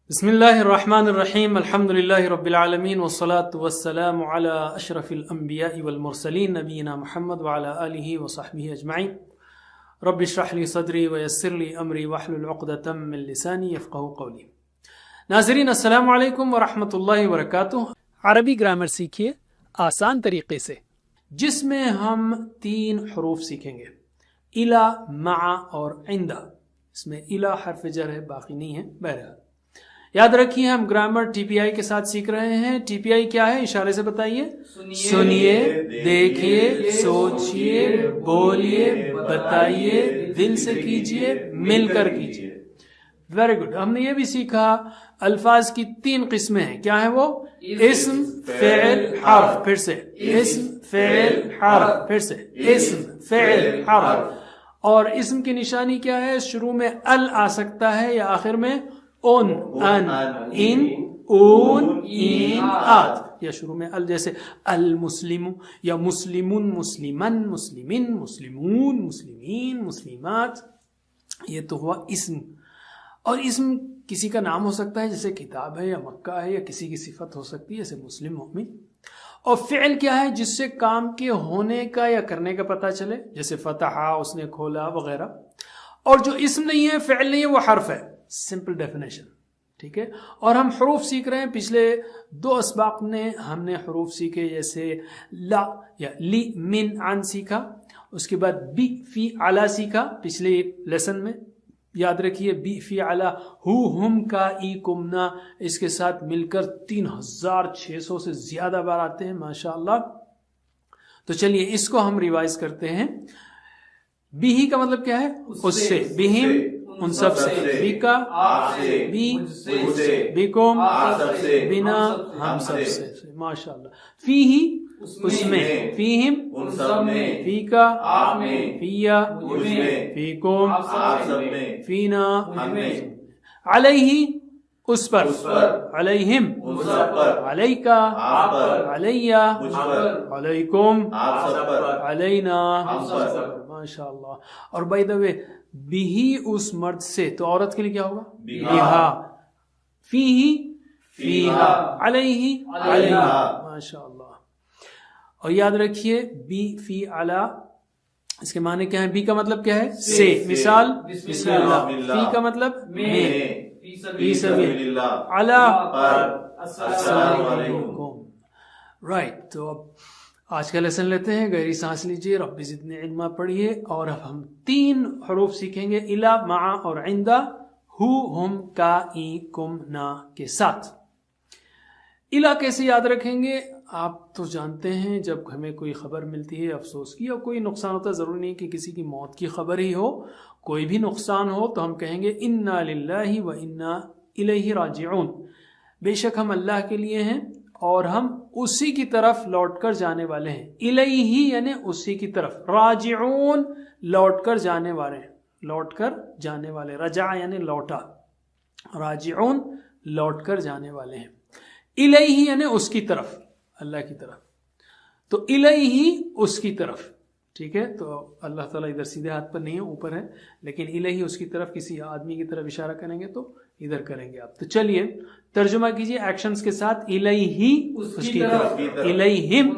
بسم اللہ الرحمن الرحیم الحمد للہ رب العالمین والصلاة والسلام علی اشرف الانبیاء والمرسلین نبینا محمد وعلی آلہ وصحبہ اجمعین رب اشرح لی صدری ویسر لی امری واحلل عقدۃ من لسانی یفقہوا قولی۔ ناظرین السلام علیکم ورحمۃ اللہ وبرکاتہ۔ عربی گرامر سیکھیے آسان طریقے سے، جس میں ہم 3 حروف سیکھیں گے، الا، مع اور عندہ۔ اس میں الا حرف جر ہے، باقی نہیں ہے۔ بہرحال یاد رکھیے ہم گرامر ٹی پی آئی کے ساتھ سیکھ رہے ہیں۔ ٹی پی آئی کیا ہے؟ اشارے سے بتائیے۔ سنیے، دیکھیے، سوچیے، بولیے، بتائیے، دل سے کیجیے، مل کر کیجیے۔ Very good. ہم نے یہ بھی سیکھا الفاظ کی 3 قسمیں ہیں۔ کیا ہے وہ؟ اسم، فعل، حرف۔ پھر سے اسم، فعل، حرف۔ پھر سے اسم، فعل، حرف۔ اور اسم کی نشانی کیا ہے؟ شروع میں ال آ سکتا ہے یا آخر میں ان، ان، اون، این، آت، یا شروع میں ال، جیسے المسلم یا مسلمون، مسلمن، مسلمین، مسلمون، مسلمین، مسلمات۔ یہ تو ہوا اسم۔ اور اسم کسی کا نام ہو سکتا ہے، جیسے کتاب ہے یا مکہ ہے، یا کسی کی صفت ہو سکتی ہے، جیسے مسلم، مومن۔ اور فعل کیا ہے؟ جس سے کام کے ہونے کا یا کرنے کا پتہ چلے، جیسے فتحا، اس نے کھولا، وغیرہ۔ اور جو اسم نہیں ہے، فعل نہیں ہے، وہ حرف ہے۔ سمپل ڈیفینیشن، ٹھیک ہے۔ اور ہم حروف سیکھ رہے ہیں۔ پچھلے 2 اسباق میں ہم نے حروف سیکھے، جیسے لا یا لی، من، عن سیکھا۔ اس کے بعد بی، فی، علی سیکھا پچھلے لیسن میں۔ یاد رکھیے بی، فی، علی، ہو، ہم، کا، ای، کم، نا، اس کے ساتھ مل کر 3600 سے زیادہ بار آتے ہیں، ماشاءاللہ۔ تو چلیے اس کو ہم ریوائز کرتے ہیں۔ بی ہی کا مطلب کیا ہے؟ اس سے، بہم، ان سب سے، بی کا، آپ سے، بی، مجھ سے، بیکم، آپ سب سے، بنا، ہم سب سے، ماشاءاللہ۔ فی ہی، اس میں، فیہم، ان سب میں، فی کا، آپ میں، فیا، مجھ میں، فیکم، آپ سب میں، فینا، ہم میں، علیہ، اس پر، علیہم، ان سب پر، علیکا، آپ پر، علیہ، مجھ پر، علیکم، آپ سب پر، علینا، ہم سب پر، ماشاءاللہ۔ اور بائی دا وے، بھی، اس مرد سے، تو عورت کے لیے کیا ہوگا؟ بیہا، فیہی، فیہا، علیہ، علیہا، ماشاءاللہ۔ اور یاد رکھیے بی، فی، علی، اس کے معنی کیا ہے؟ بی کا مطلب کیا ہے؟ سے، مثال بسم اللہ۔ فی کا مطلب میں، فی سبیل اللہ، علی، پر، السلام علیکم۔ رائٹ۔ تو اب آج کا لیسن لیتے ہیں۔ گہری سانس لیجئے، رب زدنی علما پڑھیے، اور اب ہم 3 حروف سیکھیں گے، الا، مع اور عندہ، ہو، ہم، کا، ای، کم، نا کے ساتھ۔ الا کیسے یاد رکھیں گے؟ آپ تو جانتے ہیں جب ہمیں کوئی خبر ملتی ہے افسوس کی، اور کوئی نقصان ہوتا ہے، ضروری نہیں کہ کسی کی موت کی خبر ہی ہو، کوئی بھی نقصان ہو، تو ہم کہیں گے انا للہ و انا الیہ راجعون۔ بے شک ہم اللہ کے لیے ہیں اور ہم اسی کی طرف لوٹ کر جانے والے ہیں۔ الیہ یعنی اسی کی طرف، راجعون لوٹ کر جانے والے ہیں، لوٹ کر جانے والے، رجع یعنی لوٹا، راجعون لوٹ کر جانے والے ہیں۔ الیہ یعنی اس کی طرف، اللہ کی طرف۔ تو الیہ اس کی طرف، ٹھیک ہے۔ تو اللہ تعالیٰ ادھر سیدھے ہاتھ پر نہیں ہے، اوپر ہے، لیکن الیہ اس کی طرف، کسی آدمی کی طرف اشارہ کریں گے تو ادھر کریں گے آپ۔ تو چلیے ترجمہ کیجئے ایکشنز کے ساتھ۔ الیہ اس کی طرف، الیہم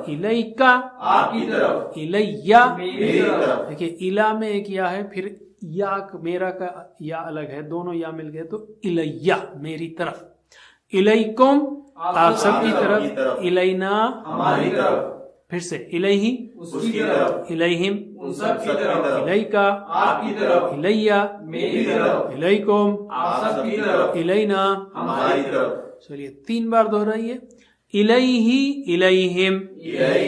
الیکا آپ کی طرف، الیہ میری طرف۔ دیکھیے الا میں ایک یا ہے، پھر یا میرا کا یا الگ ہے، دونوں یا مل گئے تو الیہ میری طرف، الیکم آپ سب کی طرف، الینا ہماری طرف، پھر سے الیہ اس کی طرف، الیہم ان سب کی طرف، الیکا آپ کی طرف، الیہ میری طرف، الیکم آپ سب کی طرف، الینا ہماری طرف۔ چلیے 3 بار دہرائیے۔ الیہ الیہم، الیہ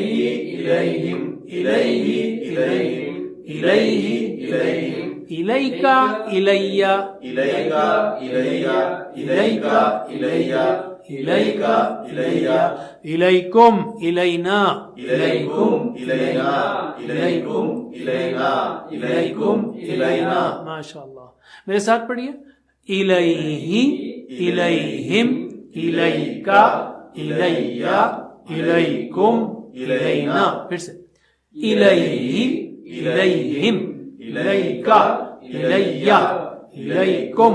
الیہم، الیہ الیہم، الیہ الیہم، الیکا الیہ، الیکا الیہ، الیکا الیہ، الیکا الیہ، الیکم الینا، الیکم الینا، الیکم الینا، الیکم الینا، ماشاءاللہ۔ میرے ساتھ پڑھیے۔ الیہ الیہم، الیکا الیہ، الیکم الینا، پھر سے الیہ الیہم، الیکا الیہ، الیکم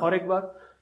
اور ایک بار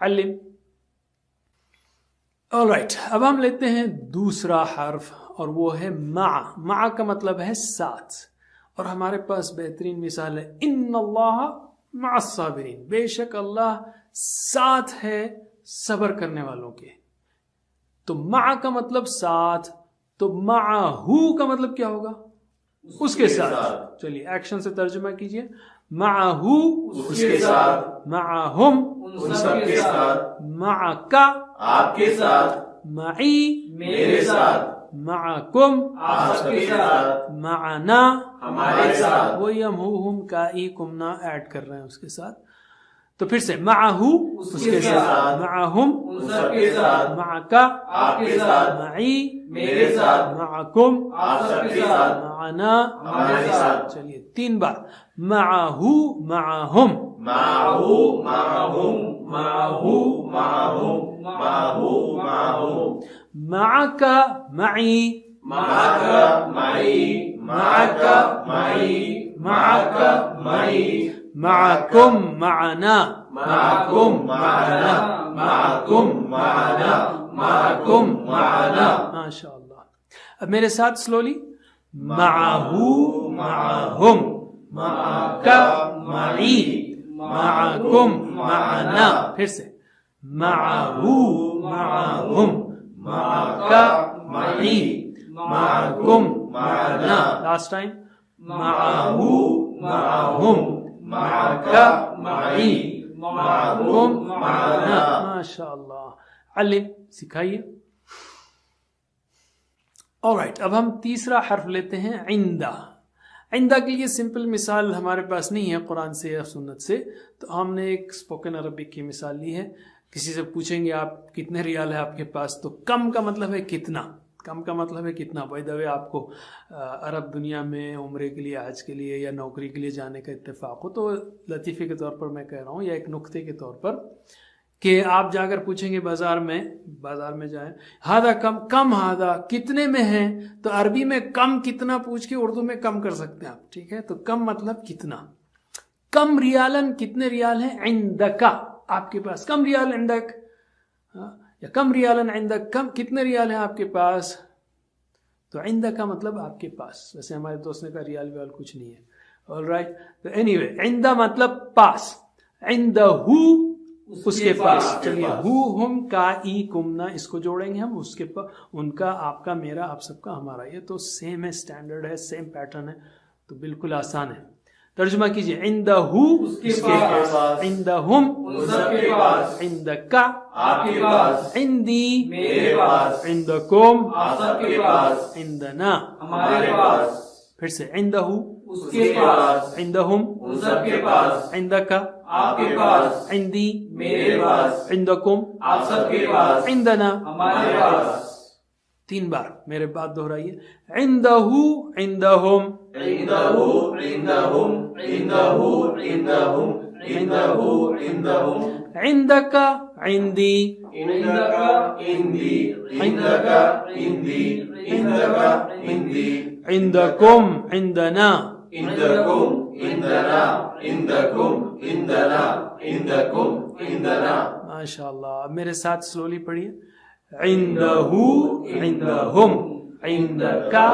علم. Alright, اب ہم لیتے ہیں دوسرا حرف اور وہ ہے مع. مع کا مطلب ہے ساتھ، اور ہمارے پاس بہترین مثال ہے ان اللہ مع الصابرین، بے شک اللہ ساتھ ہے صبر کرنے والوں کے. تو مع کا مطلب ساتھ، تو معہو کا مطلب کیا ہوگا؟ اس کے ساتھ. چلیے ایکشن سے ترجمہ کیجئے. معہو اس کے ساتھ، معہم ان سب کے ساتھ، معکا آپ کے ساتھ، معی میرے ساتھ، معکم آپ سب کے ساتھ، معنا ہمارے ساتھ. وہی ہم ہم کا ای کمنا ایڈ کر رہے ہیں اس کے ساتھ. تو پھر سے معہو اس کے ساتھ، معہم ان سب کے ساتھ، معکا آپ کے ساتھ، معی میرے ساتھ، معکم آپ سب کے ساتھ، معنا ہمارے ساتھ. چلیے 3 بار. معہو معہم معہو معہم، معہو معہم، معہو معہم، معک معی معک معی، معک معی، معک معی، معکم معنا معکم معنا، معکم معنا، معکم معنا. ماشاء اللہ. اب میرے ساتھ سلولی. معہو معہم معک معی معکم معنا. پھر سے معہو معہم معک معی معکم معنا. Last time. معہو معہم معک معی معکم معنا. ماشاء اللہ. علم سکھائیے. آلرائٹ، اب ہم تیسرا حرف لیتے ہیں عندہ. عندہ کے لیے سمپل مثال ہمارے پاس نہیں ہے قرآن سے یا سنت سے، تو ہم نے ایک اسپوکن عربک کی مثال لی ہے. کسی سے پوچھیں گے آپ کتنے ریال ہے آپ کے پاس، تو کم کا مطلب ہے کتنا. کم کا مطلب ہے کتنا. بائی دا وے آپ کو عرب دنیا میں عمرے کے لیے، حج کے لیے یا نوکری کے لیے جانے کا اتفاق ہو، تو لطیفے کے طور پر میں کہہ رہا ہوں، یا ایک نکتے کے طور پر، کہ آپ جا کر پوچھیں گے بازار میں جائیں، ہادہ کم ہادہ کتنے میں ہے، تو عربی میں کم کتنا پوچھ کے اردو میں کم کر سکتے ہیں آپ. ٹھیک ہے، تو کم مطلب کتنا. کم ریالن کتنے ریال ہیں، عندکا آپ کے پاس. کم ریال عندک، یا کم ریالن عندک، کم کتنے ریال ہیں آپ کے پاس. تو عندکا مطلب آپ کے پاس. ویسے ہمارے دوست نے کہا ریال ویال کچھ نہیں ہے. آلرائٹ، تو اینی وے عندہ مطلب پاس. عندہ اس کے پاس. چلیے ہو ہم کا ای کمنا، اس کو جوڑیں گے ہم. اس کے پاس ان کا، آپ کا، میرا، آپ سب کا، ہمارا. یہ تو سیم ہے، اسٹینڈرڈ ہے، سیم پیٹرن ہے، تو بالکل آسان ہے. ترجمہ کیجئے. عندہ اس کے پاس، عندہم ان سب کے پاس، عندکا آپ کے پاس، عندی میرے پاس، عندکم آپ سب کے پاس، عندنا ہمارے پاس. پھر سے. عندہ اس کے پاس، عندہم ان سب کے پاس، عندکا آپ کے پاس، عندی میرے پاس، عندکم آپ سب کے پاس، عندنا. ہمارے پاس. 3 بار میرے بات دہرائیے. عندہو عندہم عندہو عندہم، عندہو عندہم، عندہو عندہم، عندکا عندی عندکا عندی، عندکا عندی، عندکا عندی، عندکم عندنا عندکم عندنا، عندکم عندنا، عندکم عندنا. ماشاء اللہ. اب میرے ساتھ سلولی پڑھیے. عندہو عندہم عندکا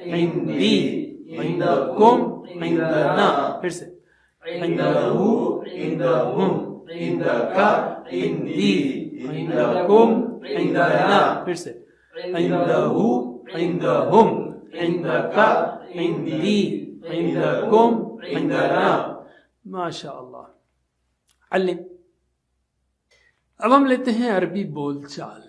عندی عندکم عندنا. پھر سے. عندہو عندہم عندکا عندی عندکم عندنا. پھر سے. عندہو عندہم عندکا عندی عندکم عندنا. ماشاء اللہ. علم. اب ہم لیتے ہیں عربی بول چال.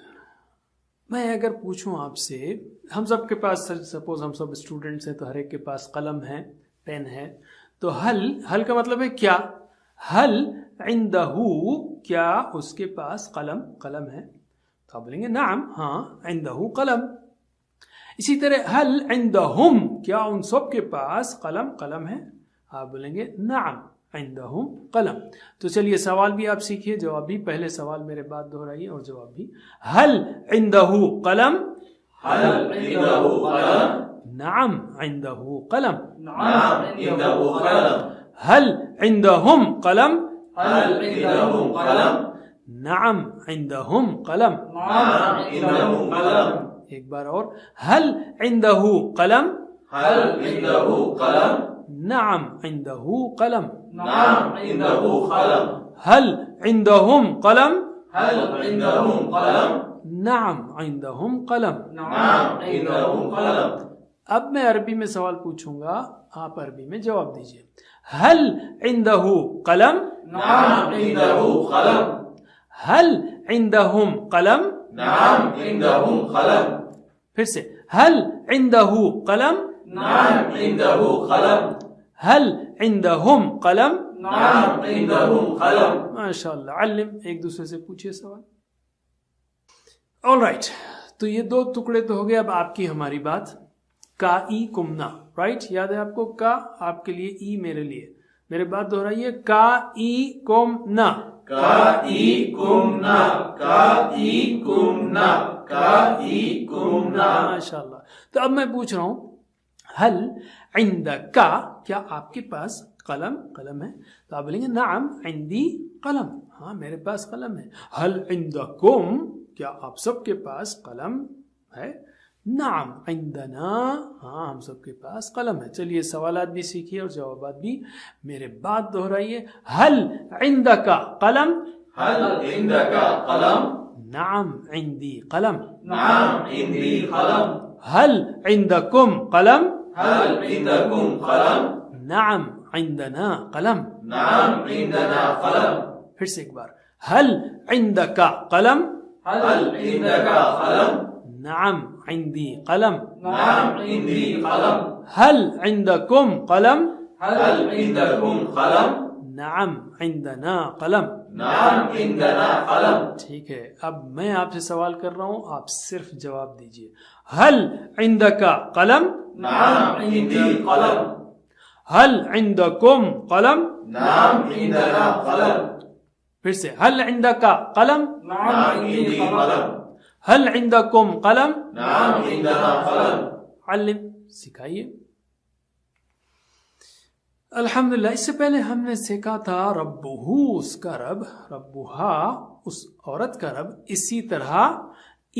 میں اگر پوچھوں آپ سے، ہم سب کے پاس، سپوز ہم سب اسٹوڈنٹس ہیں تو ہر ایک کے پاس قلم ہے، پین ہے، تو حل کا مطلب ہے کیا. حل عندہو، کیا اس کے پاس قلم ہے، تو آپ بولیں گے نعم، ہاں عندہو قلم. اسی طرح حل عندہم، کیا ان سب کے پاس قلم ہے، آپ بولیں گے نعم عندہم قلم. تو چلیے سوال بھی آپ سیکھیے، جواب بھی. پہلے سوال میرے بات دہرائیے اور جواب بھی. حل عندہو قلم، هل عنده قلم؟ نعم عنده قلم. نعم عنده قلم. هل عندهم قلم؟ هل عندهم قلم؟ نعم عندهم قلم. نعم عندهم قلم. ایک بار اور. هل عنده قلم؟ هل عنده قلم؟ نعم عنده قلم. نعم عنده قلم. هل عندهم قلم؟ هل عندهم قلم؟ نعم عندهم قلم. نعم عندهم قلم. اب میں عربی میں سوال پوچھوں گا، آپ عربی میں جواب دیجیے. هل عنده قلم؟ نعم عنده قلم. هل عندهم قلم؟ نعم عندهم قلم. پھر سے. هل عنده قلم؟ نعم عنده قلم. هل عندهم قلم؟ نعم عندهم قلم. ماشاء اللہ. علم. ایک دوسرے سے پوچھئے سوال. All right. تو یہ دو ٹکڑے تو ہو گئے. اب آپ کی ہماری بات. کا ای کمنا. رائٹ. یاد ہے آپ کو؟ کا آپ کے لیے، ای میرے لیے. میرے بات دہرائیے. کا ای کمنا. کا ای کمنا. کا ای کمنا. کا ای کمنا. ماشاء اللہ. تو اب میں پوچھ رہا ہوں، حل عندک، کیا آپ کے پاس قلم ہے؟ تو آپ بولیں گے نعم عندی قلم. ہاں میرے پاس قلم ہے. حل عندکم، کیا آپ سب کے پاس قلم ہے؟ نعم عندنا، ہاں ہم سب کے پاس قلم ہے. چلیے سوالات بھی سیکھیے اور جوابات بھی. میرے بات دہرائیے. حل عندک قلم؟ هل عندك قلم؟ نعم عندي قلم. نعم عندي قلم. هل عندكم قلم؟ هل عندكم قلم؟ نعم عندنا قلم. نعم عندنا قلم. پھر سے ایک بار. هل عندك قلم؟ هل عندك قلم؟ نعم عندي قلم. نعم عندي قلم. هل عندكم قلم؟ هل عندكم قلم؟ نعم عندنا قلم. نعم عندنا قلم. ٹھیک ہے. اب میں آپ سے سوال کر رہا ہوں، آپ صرف جواب دیجئے. هل عندك قلم؟ نعم عندي قلم. هل عندكم قلم؟ نعم عندنا قلم. پھر سے. هل عندك قلم؟ نعم عندي قلم. هل عندكم قلم؟ نعم عندنا قلم. علم. سکھائیے. الحمدللہ. اس سے پہلے ہم نے سیکھا تھا ربہو، اس کا رب، ربہا اس عورت کا رب، اسی طرح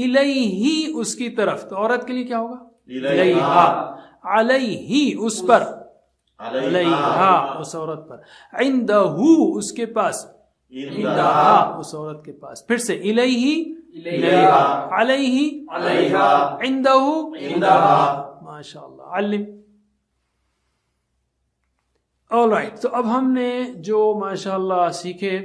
الیہی اس کی طرف. تو عورت کے لیے کیا ہوگا؟ الیہا. علیہی اس پر، علیہا اس عورت پر. عندہو اس کے پاس، عندہا اس عورت کے پاس. پھر سے. الیہی الیہا. علیہی علیہا. عندہو عندہا. ماشاء اللہ. علم. All right. تو اب ہم نے جو ماشاءاللہ سیکھے،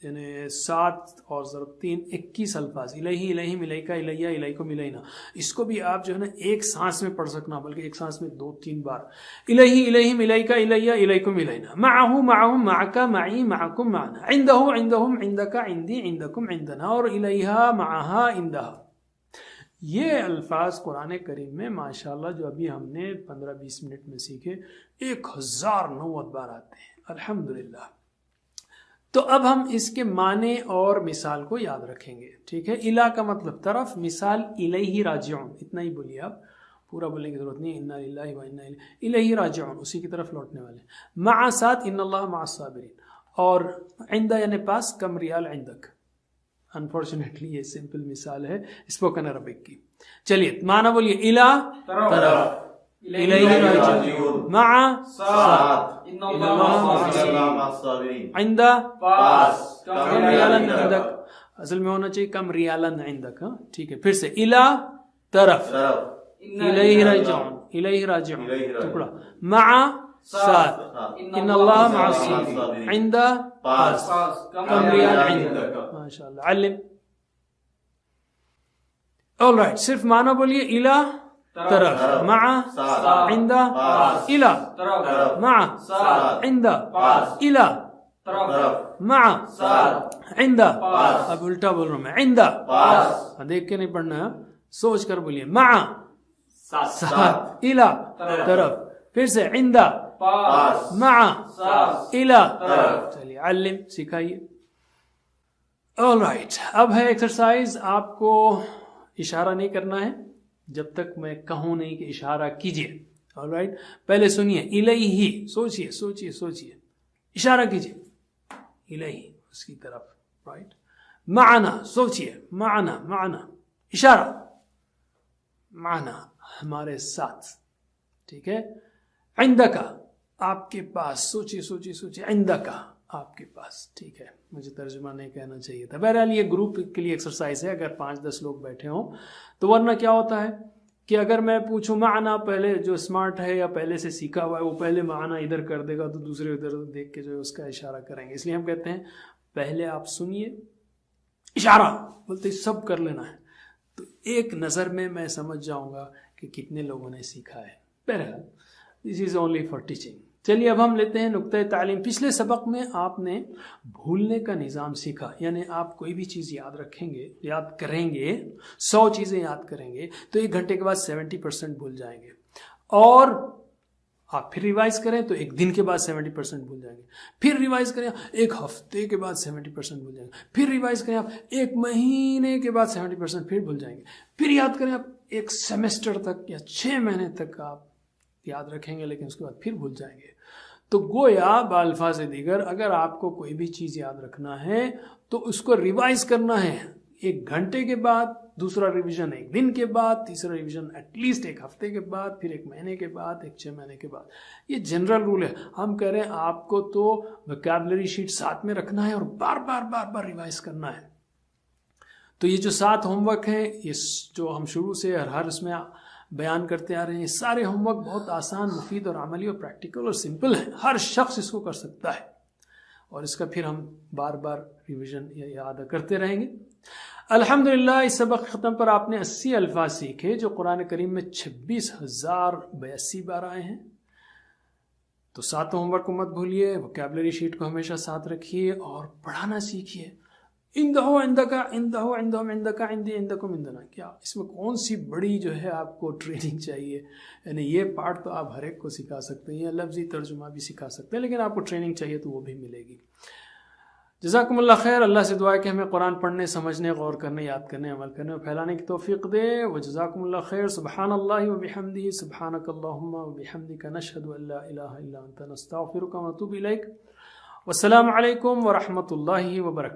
یعنی 7 اور ضرب 3 21 الفاظ. الہی، الہیم، الیکا، الیہ، الیکم، الینا. اس کو بھی آپ جو ہے نا ایک سانس میں پڑھ سکنا، بلکہ ایک سانس میں 2-3 بار. الہی، الہیم، الیکا، الیہ، الیکم، الینا. معہو، معہم، معکا، معی، معکم، معنا. عندہو، عندہم، عندکا، عندی، عندکم، عندنا. اور الیہا، معہا، عندہا. یہ الفاظ قرآن کریم میں ماشاءاللہ جو ابھی ہم نے 15-20 منٹ میں سیکھے 1090 بار آتے ہیں. الحمدللہ. تو اب ہم اس کے معنی اور مثال کو یاد رکھیں گے. ٹھیک ہے. الہ کا مطلب طرف، مثال الیہ راجعون. اتنا ہی بولیے آپ، پورا بولنے کی ضرورت نہیں. انا للہ و انا الیہ راجعون، اسی کی طرف لوٹنے والے. مع ساتھ ان اللہ مع الصابرین. اور عندہ یعنی پاس، کم ریال عندک. انفارچونیٹلی یہ سمپل مثال ہے اسپوکن عربک کی. چلیے معنی بولیے. الہ طرف، الیہ راجعون، مع ساتھ، ان ان اللہ مع الصابرین. عندہ پاس، کم ریالن عندک. اصل میں ہونا چاہیے کم ریالن عندک. ہاں ٹھیک ہے. پھر سے. الہ طرف، الیہ راجعون، الیہ راجعون ٹکڑا. مع ساتھ، ان اللہ مع الصابرین. عندہ پاس، کم ریال عندک. ماشاءاللہ. علم. All right. صرف معنی بولیے. الہ طرف، مع عندہ، الہ مع عندہ، الہ مع عندہ. اب الٹا بول رہا ہوں میں. عندہ دیکھ کے نہیں پڑھنا ہے، سوچ کر بولیے. مع ساتھ، الہ طرف. پھر سے. عندہ مع الہ. چلیے علم. سکھائیے. All right. اب ہے ایکسرسائز. آپ کو اشارہ نہیں کرنا ہے، جب تک میں کہوں نہیں کہ اشارہ کیجیے. آلرائٹ, پہلے سنیے, الیہ, سوچیے سوچیے سوچیے, اشارہ کیجیے الیہ, اس کی طرف. رائٹ, معنا, سوچیے, معنا, معنا, اشارہ, معنا, ہمارے ساتھ. ٹھیک ہے, عندک, آپ کے پاس, سوچیے سوچیے سوچیے, عندک, آپ کے پاس. ٹھیک ہے, مجھے ترجمہ نہیں کہنا چاہیے تھا. بہرحال یہ گروپ کے لیے ایکسرسائز ہے, اگر 5-10 لوگ بیٹھے ہوں تو. ورنہ کیا ہوتا ہے کہ اگر میں پوچھوں معنا, پہلے جو اسمارٹ ہے یا پہلے سے سیکھا ہوا ہے وہ پہلے معنا ادھر کر دے گا تو دوسرے ادھر دیکھ کے جو ہے اس کا اشارہ کریں گے. اس لیے ہم کہتے ہیں پہلے آپ سنیے, اشارہ بولتے سب کر لینا ہے, تو ایک نظر میں سمجھ جاؤں گا کہ کتنے لوگوں نے سیکھا ہے. بہرحال دس از اونلی فار ٹیچنگ. چلیے اب ہم لیتے ہیں نقطۂ تعلیم. پچھلے سبق میں آپ نے بھولنے کا نظام سیکھا, یعنی آپ کوئی بھی چیز یاد رکھیں گے, یاد کریں گے, 100 چیزیں یاد کریں گے تو 1 گھنٹے کے بعد 70% بھول جائیں گے. اور آپ پھر ریوائز کریں تو 1 دن کے بعد 70% بھول جائیں گے. پھر ریوائز کریں 1 ہفتے کے بعد 70% بھول جائیں گے. پھر ریوائز کریں آپ 1 مہینے کے بعد 70% پھر بھول جائیں گے. پھر یاد کریں آپ 1 سیمسٹر تک یا 6 مہینے تک آپ یاد رکھیں گے, لیکن اس کے بعد پھر بھول جائیں گے. تو گویا بالفاظ دیگر اگر آپ کو کوئی بھی چیز یاد رکھنا ہے تو اس کو ریوائز کرنا ہے 1 گھنٹے کے بعد, دوسرا ریویژن 1 دن کے بعد, تیسرا ریویژن ایٹ لیسٹ 1 ہفتے کے بعد, پھر 1 مہینے کے بعد, 6 مہینے کے بعد. یہ جنرل رول ہے. ہم کہہ رہے ہیں آپ کو تو ویکیبلری شیٹ ساتھ میں رکھنا ہے اور بار بار ریوائز کرنا ہے. تو یہ جو 7 ہوم ورک ہیں, یہ جو ہم شروع سے ہر اس میں بیان کرتے آ رہے ہیں, یہ سارے ہوم ورک بہت آسان, مفید اور عملی اور پریکٹیکل اور سمپل ہیں. ہر شخص اس کو کر سکتا ہے اور اس کا پھر ہم بار ریویژن یاد کرتے رہیں گے. الحمدللہ اس سبق ختم پر آپ نے 80 الفاظ سیکھے جو قرآن کریم میں 26,082 بار آئے ہیں. تو 7 ہوم ورک کو مت بھولیے, ووکیبلری شیٹ کو ہمیشہ ساتھ رکھیے اور پڑھانا سیکھیے. عندہ عندکا, عندہ عندہم عندکا, عندی عندکم عندنا. کیا اس میں کون سی بڑی جو ہے آپ کو ٹریننگ چاہیے؟ یعنی یہ پارٹ تو آپ ہر ایک کو سکھا سکتے ہیں, یا لفظی ترجمہ بھی سکھا سکتے ہیں, لیکن آپ کو ٹریننگ چاہیے تو وہ بھی ملے گی. جزاکم اللہ خیر. اللہ سے دعا ہے کہ ہمیں قرآن پڑھنے, سمجھنے, غور کرنے, یاد کرنے, عمل کرنے اور پھیلانے کی توفیق دے. وجزاکم اللہ خیر. سبحان اللہ وبحمدہ, سبحانک اللہم وبحمدک, نشہد ان لا الہ الا انت, نستغفرک ونتوب الیک. والسلام علیکم ورحمۃ اللہ وبرکاتہ.